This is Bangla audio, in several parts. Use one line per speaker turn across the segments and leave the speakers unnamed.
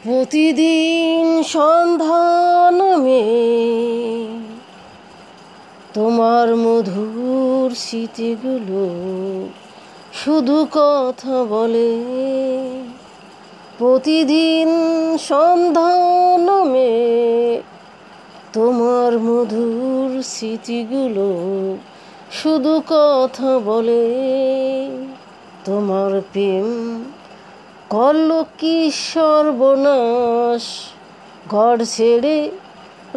প্রতিদিন সন্ধান তোমার মধুর স্মৃতিগুলো শুধু কথা বলে। প্রতিদিন সন্ধান তোমার মধুর স্মৃতিগুলো শুধু কথা বলে। তোমার প্রেম করলো কি সর্বনাশ, ঘর ছেড়ে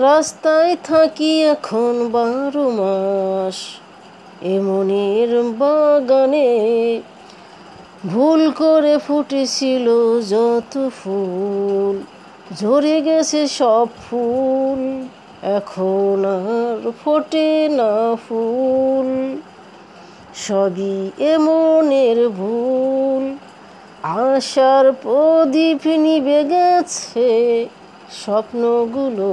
রাস্তায় থাকি এখন 12 মাস। এ মনের বাগানে ভুল করে ফুটেছিল যত ফুল, ঝরে গেছে সব ফুল, এখন আর ফোটে না ফুল। সবই এ মনের ভুল, আশার প্রদীপ নিভে গেছে, স্বপ্নগুলো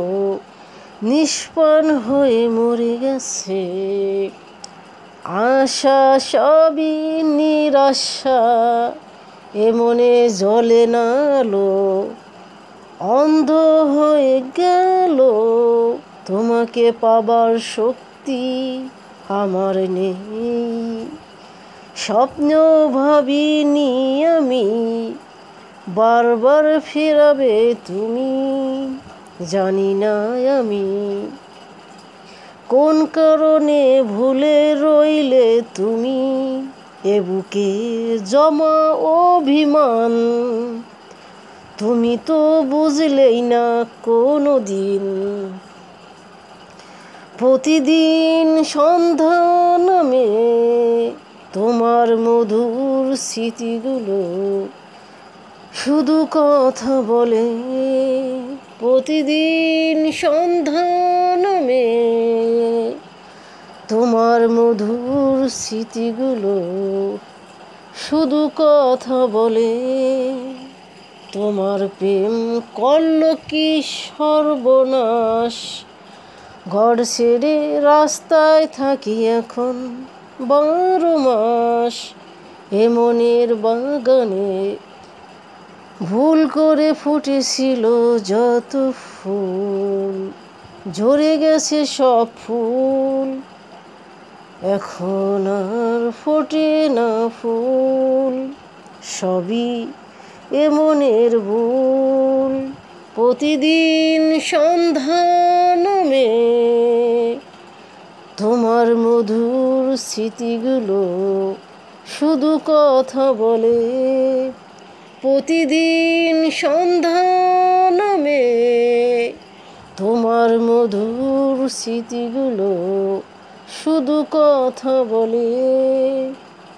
নিষ্প্রাণ হয়ে মরে গেছে। আশা সবই নিরাশা, এ মনে জ্বলে না আলো, অন্ধ হয়ে গেল। তোমাকে পাবার শক্তি আমার নেই, স্বপ্ন ভাবিনি আমি বারবার ফেরাবে তুমি। জানি না আমি কোন কারণে ভুলে রইলে তুমি। এ বুকে জমা অভিমান তুমি তো বুঝলেই না কোনো দিন। প্রতিদিন সন্ধান তোমার মধুর স্মৃতিগুলো শুধু কথা বলে। প্রতিদিন সন্ধান তোমার মধুর স্মৃতিগুলো শুধু কথা বলে। তোমার প্রেম করলো কি সর্বনাশ, ঘর ছেড়ে রাস্তায় থাকি এখন 12 মাস। এ মনের বাগানে ভুল করে ফুটেছিল যত ফুল, ঝরে গেছে সব ফুল, এখন আর ফোটে না ফুল। সবই এ মনের ভুল। প্রতিদিন সন্ধান তোমার মধুর স্মৃতিগুলো শুধু কথা বলে। প্রতিদিন সন্ধান তোমার মধুর স্মৃতিগুলো শুধু কথা বলে।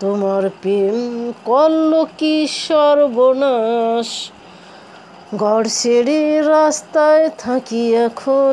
তোমার প্রেম করলো কি সর্বনাশ, ঘর ছেড়ে রাস্তায় থাকি এখন